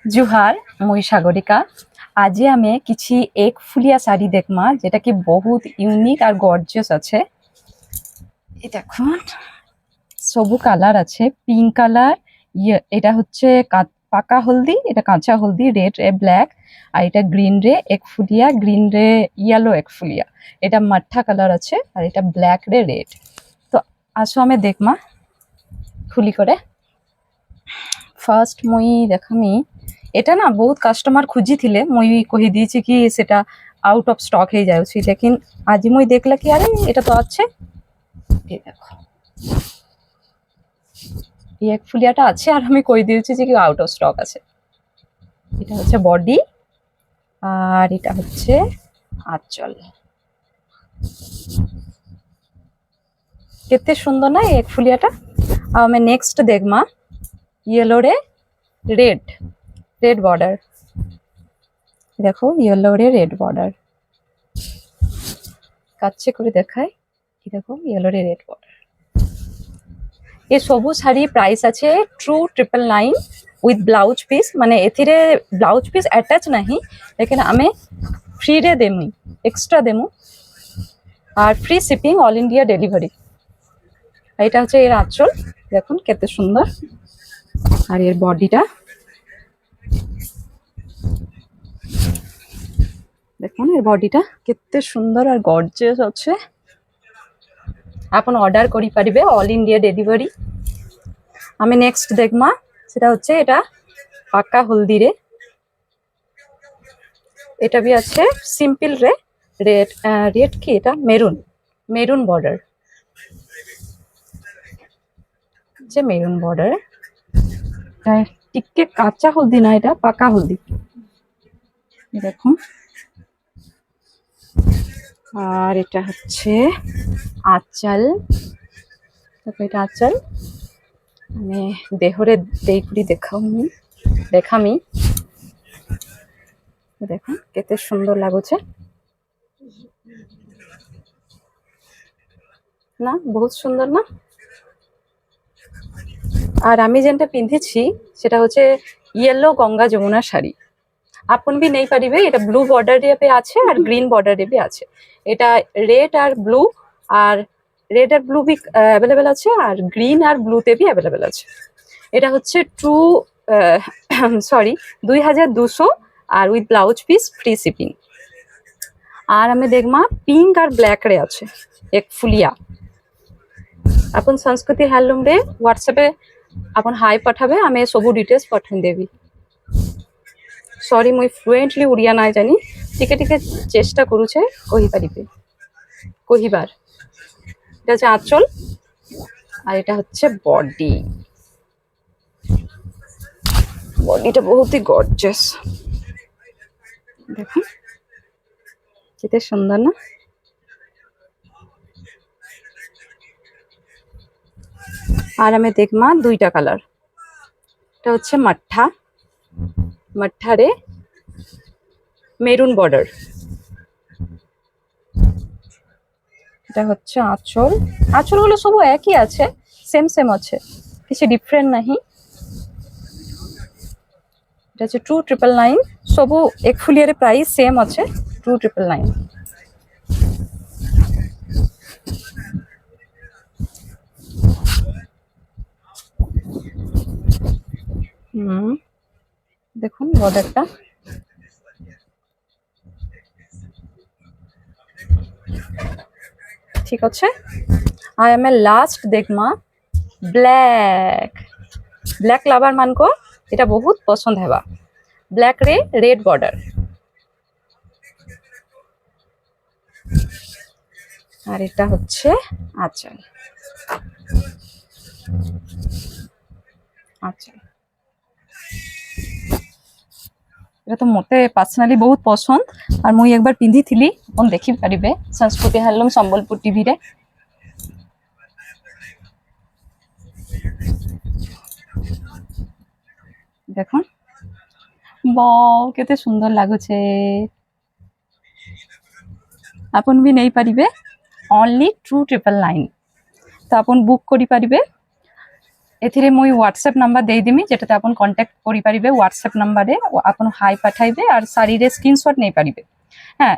জুহার মুই সাগরিকা। আজি আমি কিছু এক ফুলিয়া শাড়ি দেখমা যেটা কি বহুত ইউনিক আর গর্জিয়াস আছে। এই দেখুন সবু কালার আছে, পিঙ্ক কালার, এটা হচ্ছে পাকা হলদি, এটা কাঁচা হলদি, রেড এ ব্ল্যাক, আর এটা গ্রিন রে এক ফুলিয়া, গ্রিন রে ইয়েলো এক ফুলিয়া, এটা মাঠা কালার আছে, আর এটা ব্ল্যাক রে রেড। তো আসো আমি দেখমা খুলি করে। ফার্স্ট মুই দেখামি, এটা না বহুত কাস্টমার খুঁজি থিলে মুই কহি দিয়েছি কি সেটা আউট অফ স্টক হয়ে যাচ্ছে, লেকিন আজি মুই দেখলা কি আরে এটা তো আছে। এই দেখো এই এক ফুলিয়াটা আছে আর আমি কই দিয়েছি যে কি আউট অফ স্টক আছে। এটা হচ্ছে বডি আর এটা হচ্ছে আঁচল। কেতে সুন্দর না এই এক ফুলিয়াটা। আর আমি নেক্সট দেখমা ইয়েলো রে রেড, রেড বর্ডার। দেখো ইয়েলো রে রেড বর্ডার, কাছে করে দেখায়, দেখো ইয়েলো রে রেড বর্ডার। ଏ ସବୁ ଶାଢ଼ୀ ପ୍ରାଇସ୍ আছে 2999 ୱିଥ୍ ବ୍ଲାଉଜ୍ ପିସ୍, ମାନେ ଏଥିରେ ବ୍ଲାଉଜ୍ ପିସ୍ ଆଟାଚ୍ ନାହିଁ, ଲେକିନ୍ ଆମେ ফ্রিরে দেমু, এক্সট্রা দেমু, আর free shipping all India delivery. এটা হচ্ছে এর আঁচল, দেখুন কত সুন্দর। আর এর বডিটা দেখুন, এর বডিটা কেতে সুন্দর আর গর্জিয়াস আছে। আপন অর্ডার করি পারিবে অল ইন্ডিয়া ডেলিভারি। আমি নেক্সট দেখমা সেটা হচ্ছে এটা পাকা হলদি রে, এটা भी আছে সিম্পল রে রেড, রেড কি এটা মেরুন, মেরুন বর্ডার, যে মেরুন বর্ডার। টিকে কাঁচা হলদি না, এটা পাকা হলদি। দেখুন আর এটা হচ্ছে আঁচল, তারপর এটা আঁচল। আমি দেহরে দেইকুড়ি দেখামি, দেখুন কেতে সুন্দর লাগুছে না, বহুত সুন্দর না। আর আমি যেটা পিঁধিছি সেটা হচ্ছে ইয়েলো গঙ্গা যমুনা শাড়ি। আপন भी নেই পারিবে, এটা ব্লু বর্ডার রে আছে আর গ্রিন বর্ডার রে আছে। এটা রেড আর ব্লু, আর রেড আর ব্লু भी অ্যাভেলেবেল আছে, আর গ্রিন আর ব্লুতে भी অ্যাভেলেবেল আছে। এটা হচ্ছে সরি 2200 আর with blouse piece free shipping. আর আমি দেখমা পিঙ্ক আর ব্ল্যাক রে আছে এক ফুলিয়া। আপন সংস্কৃতি হ্যান্ডলুম রে হোয়াটসঅ্যাপে আপন হাই পাঠাবে, আমি সবু ডিটেলস পঠাই দেবি। সরি মুই ফ্লুয়েন্টলি ওড়িয়া নাই জানি, টিকে টিকে চেষ্টা করুছে কহিপারিবে কহিবার। এটা হচ্ছে আঁচল আর এটা হচ্ছে বডি। বডিটা বহুতই গর্জিয়াস, দেখুন কেতে সুন্দর না। আর আমি দেখমা দুইটা কালার, এটা হচ্ছে মাঠা, মাঠারে মেরুন বর্ডার। এটা হচ্ছে আঁচল, আঁচলগুলো সব একই আছে, সেম সেম আছে, কিছু ডিফারেন্ট নাহি। এটা হচ্ছে 2999, সবু এক ফুলিয়ারে প্রাইস সেম আছে 2999। দেখুন বর্ডারটা ঠিক আছে। আর আমি লাস্ট দেখমা ব্ল্যাক, ব্ল্যাক লাভার মানকো এটা বহুত পছন্দ হেবা। ব্ল্যাক রে রেড বর্ডার, আর এটা হচ্ছে আঁচল। আচ্ছা এটা তো মতে পার্সোনালি বহুত পছন্দ, আর মুই একবার পিঁধিଥିଲି, আপন দেখি পারিবে সংস্কৃতি হ্যান্ডলুম সম্বলপুর টিভি রে। দেখুন বাও কেতে সুন্দর লাগুছে। আপন भी নেই পারিবে অনলি 2999। তো আপন বুক করি পারিবে ଏଥିରେ ମୁଇଁ ହ୍ୱାଟ୍ସଆପ୍ ନମ୍ବର ଦେଇଦେମି যেটাতে ଆପଣ কন্টাক্ট କରିପାରିବେ ହ୍ୱାଟ୍ସଆପ୍ ନମ୍ବରରେ ଆପଣ ହାଇ ପଠାଇବେ আর ଶାଢ଼ୀରେ স্ক্রিনশট ନେଇପାରିବେ। হ্যাঁ,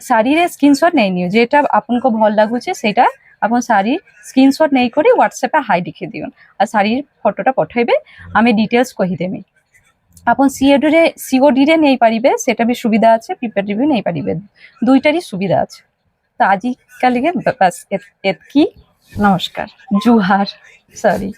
ଶାଢ଼ୀରେ স্ক্রিনশট ନେଇନିଅ যেটা ଆପଣଙ୍କୁ ଭଲ ଲାଗୁଛି ସେଇଟା ଆପଣ ଶାଢ଼ୀ স্ক্রিনশট ନେଇକରି ହ୍ୱାଟ୍ସଆପ୍ରେ ହାଇ লিখে দিউন আর ଶାଢ଼ীর ফটোটা পঠাইবে আমি ডিটেলস কহিদেমি। ଆପଣ ସିଓଡିରେ ନେଇପାରିବେ, ସେଟା ବି ସୁବିଧା ଅଛି, ପ୍ରିପେଡରେ ବି ନେଇପାରିବେ, ଦୁଇଟାରି ସୁବିଧା ଅଛି। ତ ଆଜିକାଲି ବାସ୍ ଏତିକି। ନମସ୍କାର, ଜୁହାର, ସରି।